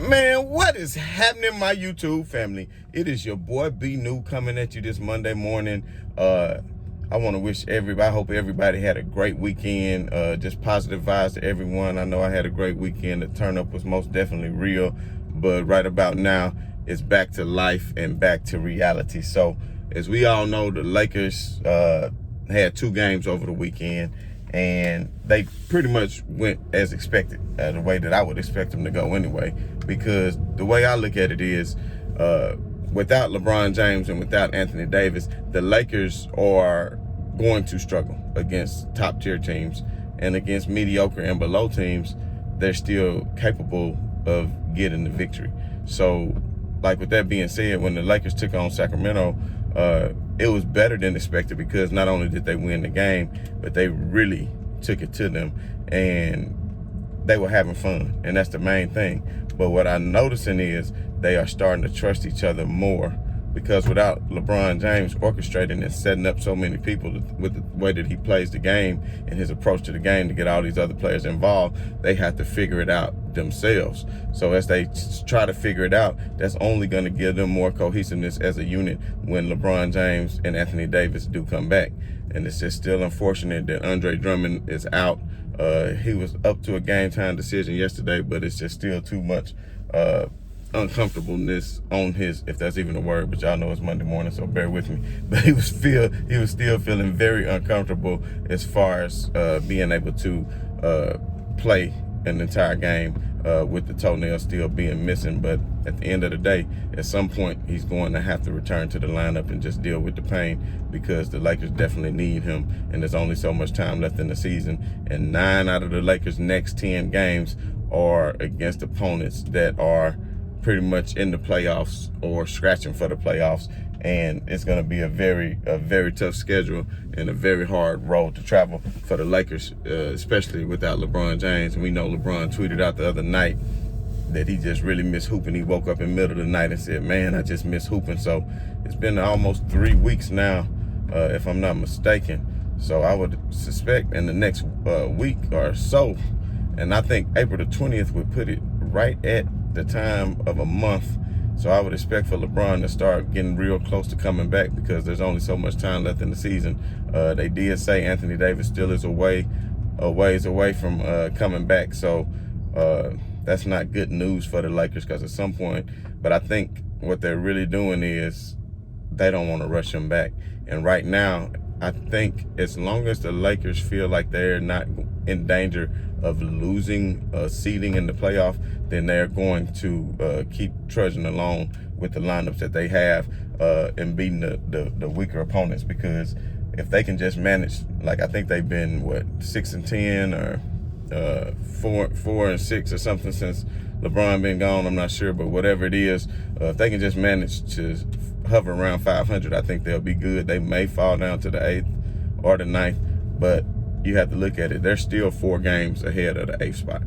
Man, what is happening, my YouTube family? It is your boy B New coming at you this Monday morning. I want to wish everybody, I hope everybody had a great weekend. Just positive vibes to everyone. I know I had a great weekend. The turn up was most definitely real, but right about now, it's back to life and back to reality. So as we all know, the Lakers had 2 games over the weekend, and they pretty much went as expected, the way that I would expect them to go anyway, because the way I look at it is, without LeBron James and without Anthony Davis, the Lakers are going to struggle against top-tier teams, and against mediocre and below teams, they're still capable of getting the victory. So, like, with that being said, when the Lakers took on Sacramento, it was better than expected, because not only did they win the game, but they really took it to them, and they were having fun, and that's the main thing. But what I'm noticing is they are starting to trust each other more, because without LeBron James orchestrating and setting up so many people with the way that he plays the game and his approach to the game to get all these other players involved, they have to figure it out themselves. So as they try to figure it out, that's only going to give them more cohesiveness as a unit when LeBron James and Anthony Davis do come back. And it's just still unfortunate that Andre Drummond is out. He was up to a game time decision yesterday, but it's just still too much uncomfortableness on his, if that's even a word, but y'all know it's Monday morning, so bear with me. But he was still feeling very uncomfortable as far as being able to play an entire game with the toenail still being missing. But at the end of the day, at some point, he's going to have to return to the lineup and just deal with the pain, because the Lakers definitely need him, and there's only so much time left in the season. And 9 out of the Lakers' next 10 games are against opponents that are pretty much in the playoffs or scratching for the playoffs, and it's going to be a very tough schedule and a very hard road to travel for the Lakers, especially without LeBron James. And we know LeBron tweeted out the other night that he just really missed hooping. He woke up in the middle of the night and said, "Man, I just miss hooping." So it's been almost 3 weeks now, if I'm not mistaken. So I would suspect in the next week or so, and I think April the 20th would put it right at the time of a month. So I would expect for LeBron to start getting real close to coming back, because there's only so much time left in the season. They did say Anthony Davis still is a ways away from coming back. So that's not good news for the Lakers, because at some point, but I think what they're really doing is they don't want to rush him back. And right now, I think as long as the Lakers feel like they're not in danger of losing seeding in the playoff, then they're going to keep trudging along with the lineups that they have and beating the weaker opponents. Because if they can just manage, like I think they've been 6-10 or 4-6 or something since LeBron been gone, I'm not sure, but whatever it is, if they can just manage to hover around 500, I think they'll be good. They may fall down to the 8th or the 9th, but you have to look at it. They're still 4 games ahead of the 8th spot,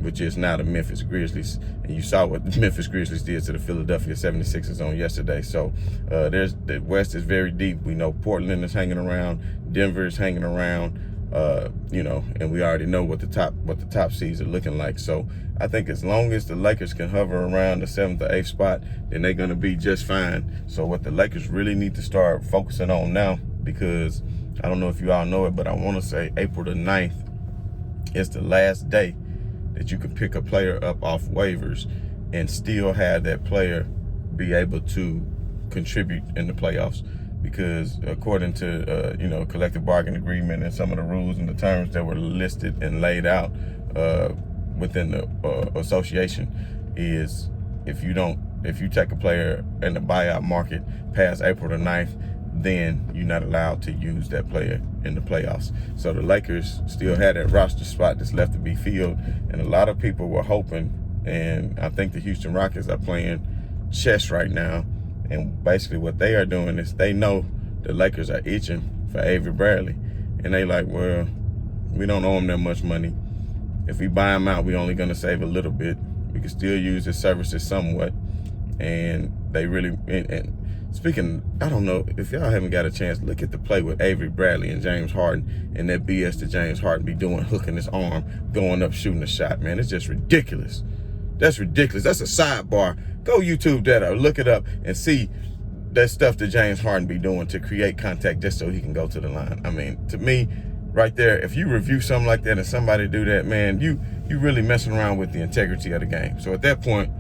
which is now the Memphis Grizzlies. And you saw what the Memphis Grizzlies did to the Philadelphia 76ers on yesterday. So the West is very deep. We know Portland is hanging around, Denver is hanging around, and we already know what the top seeds are looking like. So I think as long as the Lakers can hover around the 7th or 8th spot, then they're going to be just fine. So what the Lakers really need to start focusing on now, because I don't know if you all know it, but I want to say April the 9th is the last day that you can pick a player up off waivers and still have that player be able to contribute in the playoffs. Because according to, collective bargaining agreement and some of the rules and the terms that were listed and laid out within the association, is if you take a player in the buyout market past April the 9th, then you're not allowed to use that player in the playoffs. So the Lakers still had that roster spot that's left to be filled, and a lot of people were hoping, and I think the Houston Rockets are playing chess right now, and basically what they are doing is they know the Lakers are itching for Avery Bradley, and they like, well, we don't owe him that much money. If we buy him out, we're only going to save a little bit. We can still use his services somewhat, and they really Speaking, I don't know if y'all haven't got a chance, look at the play with Avery Bradley and James Harden, and that BS that James Harden be doing, hooking his arm, going up, shooting a shot, man. It's just ridiculous. That's ridiculous. That's a sidebar. Go YouTube that or look it up and see that stuff that James Harden be doing to create contact just so he can go to the line. I mean, to me, right there, if you review something like that and somebody do that, man, you really messing around with the integrity of the game. So at that point,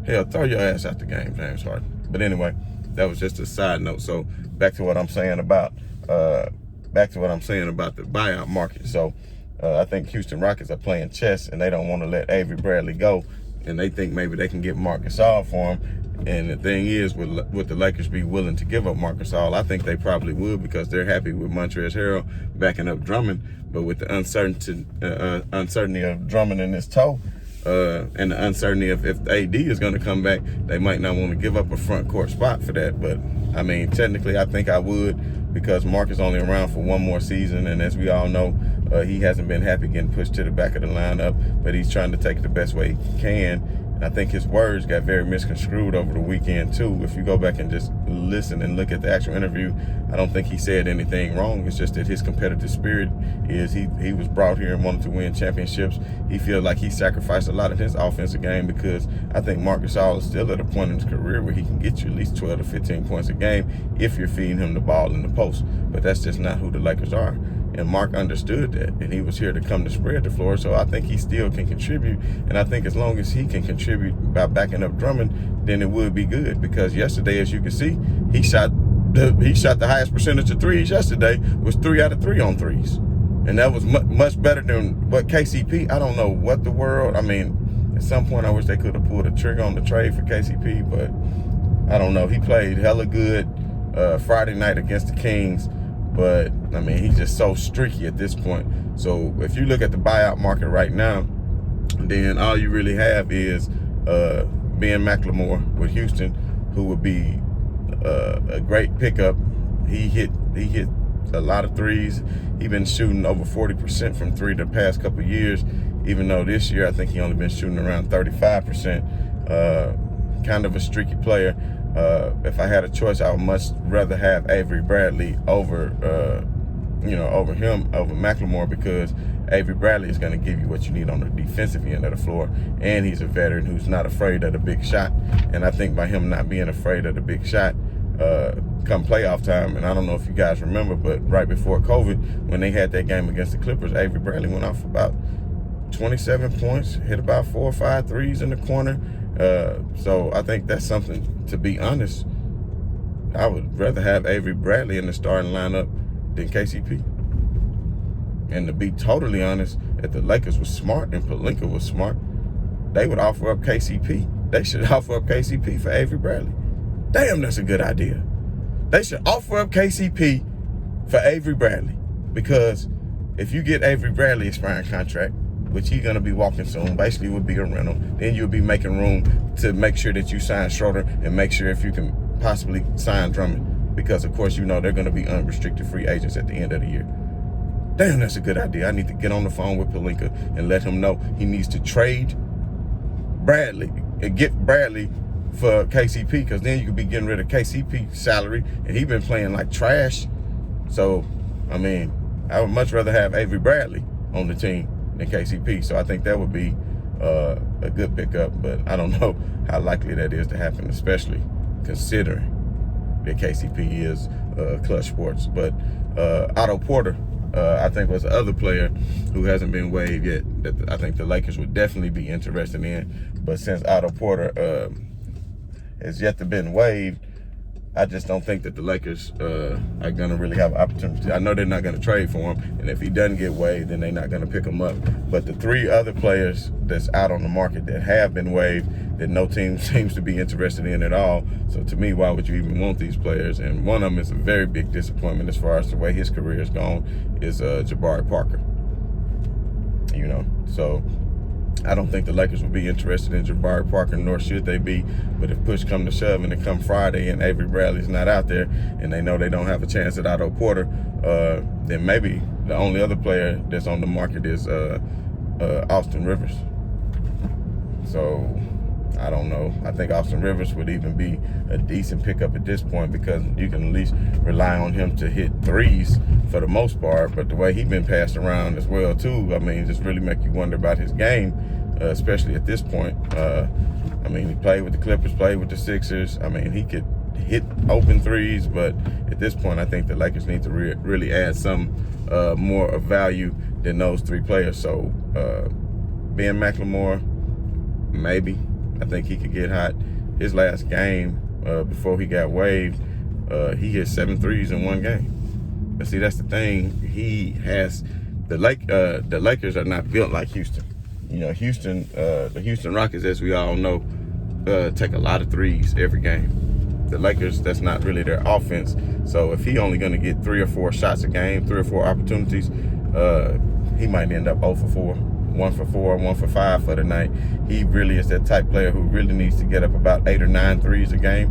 hell, throw your ass out the game, James Harden. But anyway, that was just a side note. So back to what I'm saying about the buyout market. So I think Houston Rockets are playing chess and they don't want to let Avery Bradley go, and they think maybe they can get Marc Gasol for him. And the thing is, would the Lakers be willing to give up Marc Gasol? I think they probably would, because they're happy with Montrezl Harrell backing up Drummond. But with the uncertainty of Drummond in his toe, and the uncertainty of if AD is going to come back, they might not want to give up a front court spot for that. But I mean, technically, I think I would, because Marc is only around for one more season, and as we all know, he hasn't been happy getting pushed to the back of the lineup, but he's trying to take it the best way he can. I think his words got very misconstrued over the weekend too. If you go back and just listen and look at the actual interview, I don't think he said anything wrong. It's just that his competitive spirit is he was brought here and wanted to win championships. He feels like he sacrificed a lot of his offensive game, because I think Marc Gasol is still at a point in his career where he can get you at least 12 to 15 points a game if you're feeding him the ball in the post. But that's just not who the Lakers are. And Marc understood that, and he was here to come to spread the floor. So I think he still can contribute, and I think as long as he can contribute by backing up Drummond, then it would be good. Because yesterday, as you can see, he shot the highest percentage of threes yesterday, was 3 out of 3 on threes, and that was much better than what KCP. I don't know what the world. I mean, at some point I wish they could have pulled a trigger on the trade for KCP, but I don't know. He played hella good Friday night against the Kings. But, I mean, he's just so streaky at this point. So if you look at the buyout market right now, then all you really have is Ben McLemore with Houston, who would be a great pickup. He hit a lot of threes. He's been shooting over 40% from three the past couple of years, even though this year I think he only been shooting around 35%. Kind of a streaky player. If I had a choice, I would much rather have Avery Bradley over McLemore, because Avery Bradley is going to give you what you need on the defensive end of the floor, and he's a veteran who's not afraid of the big shot. And I think by him not being afraid of the big shot, come playoff time, and I don't know if you guys remember, but right before COVID, when they had that game against the Clippers, Avery Bradley went off about 27 points, hit about 4 or 5 threes in the corner. So I think that's something, to be honest, I would rather have Avery Bradley in the starting lineup than KCP. And to be totally honest, if the Lakers was smart and Pelinka was smart, they would offer up KCP. They should offer up KCP for Avery Bradley. Damn, that's a good idea. They should offer up KCP for Avery Bradley, because if you get Avery Bradley expiring contract, which he's going to be walking soon, basically would be a rental, then you'll be making room to make sure that you sign Schroeder and make sure if you can possibly sign Drummond, because of course you know they're going to be unrestricted free agents at the end of the year. Damn, that's a good idea. I need to get on the phone with Pelinka and let him know he needs to trade Bradley and get Bradley for KCP, because then you could be getting rid of KCP's salary, and he's been playing like trash. So, I mean, I would much rather have Avery Bradley on the team than KCP. So I think that would be a good pickup, but I don't know how likely that is to happen, especially considering that KCP is Clutch Sports. But Otto Porter, I think, was the other player who hasn't been waived yet that I think the Lakers would definitely be interested in. But since Otto Porter has yet to been waived, I just don't think that the Lakers are going to really have an opportunity. I know they're not going to trade for him, and if he doesn't get waived, then they're not going to pick him up. But the 3 other players that's out on the market that have been waived, that no team seems to be interested in at all. So to me, why would you even want these players? And one of them is a very big disappointment as far as the way his career has gone, is Jabari Parker. You know, so I don't think the Lakers would be interested in Jabari Parker, nor should they be. But if push come to shove and it come Friday and Avery Bradley's not out there and they know they don't have a chance at Otto Porter, then maybe the only other player that's on the market is Austin Rivers. So I don't know. I think Austin Rivers would even be a decent pickup at this point, because you can at least rely on him to hit threes for the most part. But the way he's been passed around as well too, I mean, just really make you wonder about his game. especially at this point. I mean, he played with the Clippers, played with the Sixers. I mean, he could hit open threes, but at this point, I think the Lakers need to really add some more of value than those three players. So Ben McLemore, maybe. I think he could get hot. His last game before he got waived, he hit 7 threes in one game. But see, that's the thing. He has the Lakers are not built like Houston. You know, the Houston Rockets, as we all know, take a lot of threes every game. The Lakers, that's not really their offense. So if he only going to get 3 or 4 shots a game, 3 or 4 opportunities, he might end up 0 for 4, 1 for 4, 1 for 5 for the night. He really is that type player who really needs to get up about 8 or 9 threes a game.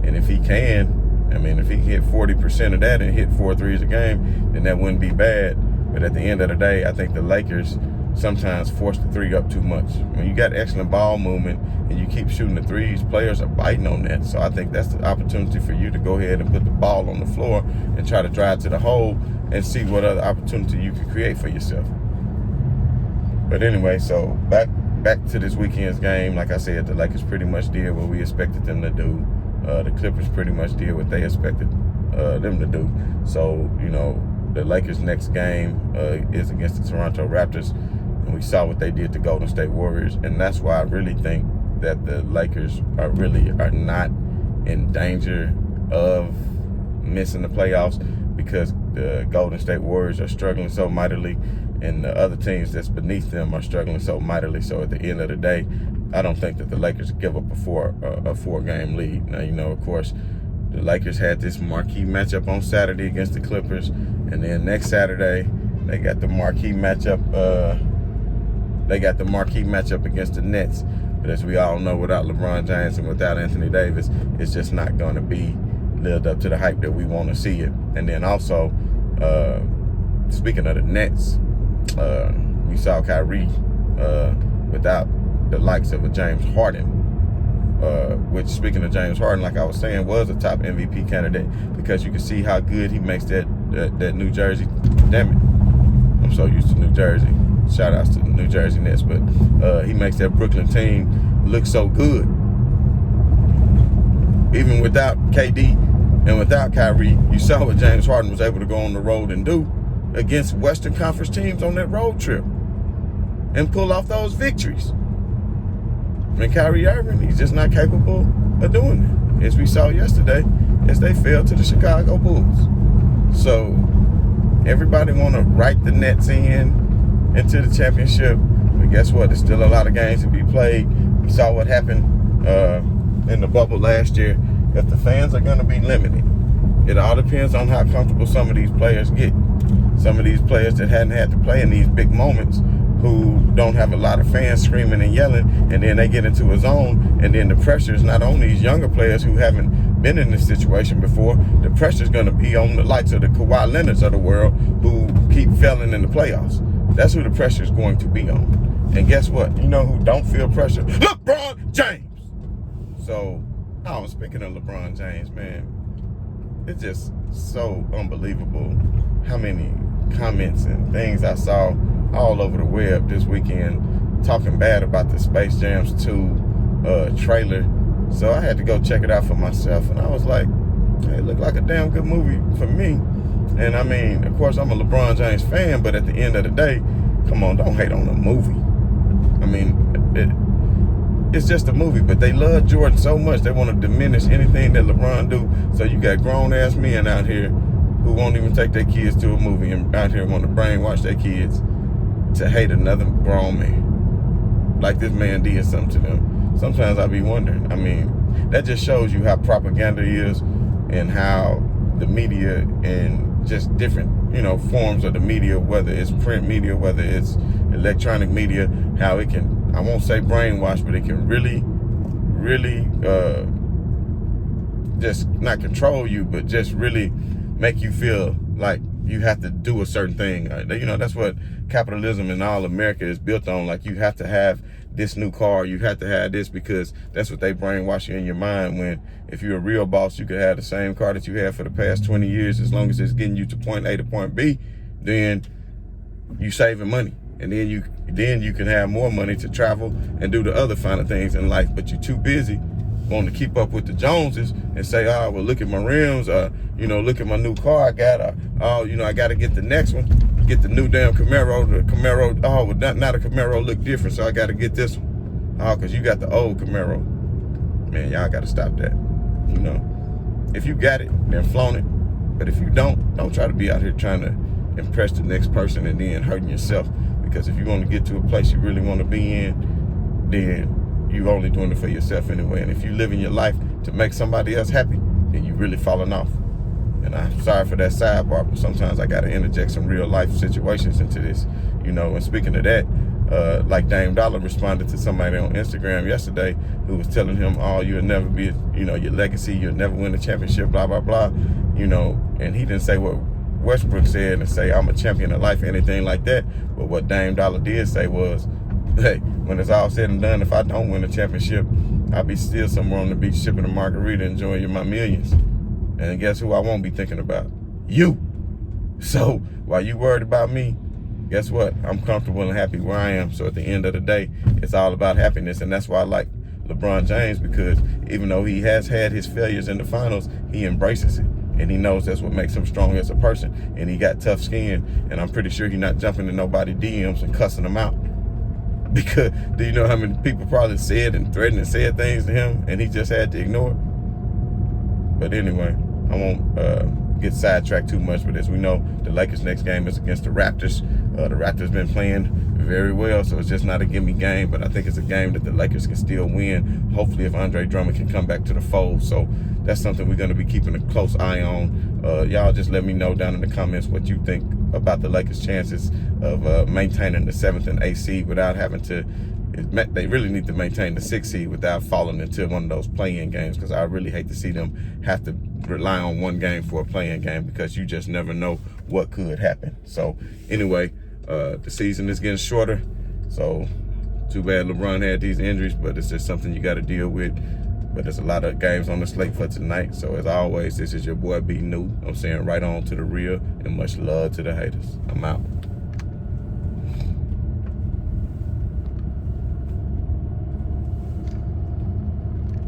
And if he can, I mean, if he can hit 40% of that and hit 4 threes a game, then that wouldn't be bad. But at the end of the day, I think the Lakers sometimes force the 3 up too much. When you got excellent ball movement and you keep shooting the threes, players are biting on that. So I think that's the opportunity for you to go ahead and put the ball on the floor and try to drive to the hole and see what other opportunity you could create for yourself. But anyway, so back to this weekend's game. Like I said, the Lakers pretty much did what we expected them to do. The Clippers pretty much did what they expected them to do. So, you know, the Lakers' next game is against the Toronto Raptors. And we saw what they did to Golden State Warriors. And that's why I really think that the Lakers are not in danger of missing the playoffs, because the Golden State Warriors are struggling so mightily and the other teams that's beneath them are struggling so mightily. So at the end of the day, I don't think that the Lakers give up a 4-game lead. Now, you know, of course, the Lakers had this marquee matchup on Saturday against the Clippers. And then next Saturday, they got the marquee matchup. Against the Nets. But as we all know, without LeBron James and without Anthony Davis, it's just not going to be lived up to the hype that we want to see it. And then also, speaking of the Nets, we saw Kyrie without the likes of a James Harden, which, speaking of James Harden, like I was saying, was a top MVP candidate, because you can see how good he makes that New Jersey. Damn it, I'm so used to New Jersey. Shout outs to the New Jersey Nets, but he makes that Brooklyn team look so good. Even without KD and without Kyrie, you saw what James Harden was able to go on the road and do against Western Conference teams on that road trip and pull off those victories. And Kyrie Irving, he's just not capable of doing it, as we saw yesterday, as they fell to the Chicago Bulls. So everybody want to write the Nets into the championship, but guess what? There's still a lot of games to be played. We saw what happened in the bubble last year. If the fans are going to be limited, it all depends on how comfortable some of these players get. Some of these players that hadn't had to play in these big moments, who don't have a lot of fans screaming and yelling, and then they get into a zone, and then the pressure is not on these younger players who haven't been in this situation before. The pressure is going to be on the likes of the Kawhi Leonards of the world, who keep failing in the playoffs. That's who the pressure is going to be on. And guess what? You know who don't feel pressure? LeBron James. So, speaking of LeBron James, man, it's just so unbelievable how many comments and things I saw all over the web this weekend talking bad about the Space Jam 2 trailer. So I had to go check it out for myself, and I was like, hey, it looked like a damn good movie for me. And I mean, of course, I'm a LeBron James fan, but at the end of the day, come on, don't hate on a movie. I mean, it's just a movie, but they love Jordan so much, they want to diminish anything that LeBron do. So you got grown-ass men out here who won't even take their kids to a movie, and out here want to brainwash their kids to hate another grown man. Like this man did something to them. Sometimes I be wondering, I mean, that just shows you how propaganda is, and how the media and just different, you know, forms of the media, whether it's print media, whether it's electronic media, how it can, I won't say brainwash, but it can really just not control you, but just really make you feel like you have to do a certain thing. You know, that's what capitalism in all America is built on. Like, you have to have this new car, you have to have this, because that's what they brainwash you in your mind. When if you're a real boss, you could have the same car that you had for the past 20 years, as long as it's getting you to point A to point B, then you saving money. and then you can have more money to travel and do the other finer things in life. But you're too busy wanting to keep up with the Joneses and say, oh, well, look at my rims, look at my new car I got, I got to get the next one, get the new damn Camaro. The Camaro, now the Camaro look different, so I got to get this one. Oh, because you got the old Camaro. Man, y'all got to stop that. If you got it, then flaunt it. But if you don't try to be out here trying to impress the next person and then hurting yourself. Because if you want to get to a place you really want to be in, then you're only doing it for yourself anyway. And if you're living your life to make somebody else happy, then you're really falling off. And I'm sorry for that sidebar, but sometimes I got to interject some real life situations into this. And speaking of that, like Dame Dollar responded to somebody on Instagram yesterday who was telling him, oh, you'll never be, your legacy, you'll never win a championship, blah, blah, blah, and he didn't say what Westbrook said and say, I'm a champion of life or anything like that. But what Dame Dollar did say was, hey, when it's all said and done, if I don't win a championship, I'll be still somewhere on the beach sipping a margarita, enjoying my millions. And guess who I won't be thinking about? You. So while you worried about me, guess what? I'm comfortable and happy where I am. So at the end of the day, it's all about happiness. And that's why I like LeBron James, because even though he has had his failures in the finals, he embraces it. And he knows that's what makes him strong as a person. And he got tough skin. And I'm pretty sure he's not jumping in nobody's DMs and cussing them out. Because do you know how many people probably said and threatened and said things to him and he just had to ignore it? But anyway, I won't get sidetracked too much with this. We know the Lakers' next game is against the Raptors. The Raptors been playing very well, so it's just not a gimme game, but I think it's a game that the Lakers can still win. Hopefully if Andre Drummond can come back to the fold. So that's something we're going to be keeping a close eye on. Y'all just let me know down in the comments what you think about the Lakers' chances of maintaining the 7th and 8th seed without having to. They really need to maintain the 6th seed without falling into one of those play-in games, because I really hate to see them have to rely on one game for a play-in game, because you just never know what could happen. So anyway, the season is getting shorter, so too bad LeBron had these injuries, but it's just something you got to deal with. But there's a lot of games on the slate for tonight. So as always, this is your boy B New. I'm saying right on to the real, and much love to the haters. I'm out.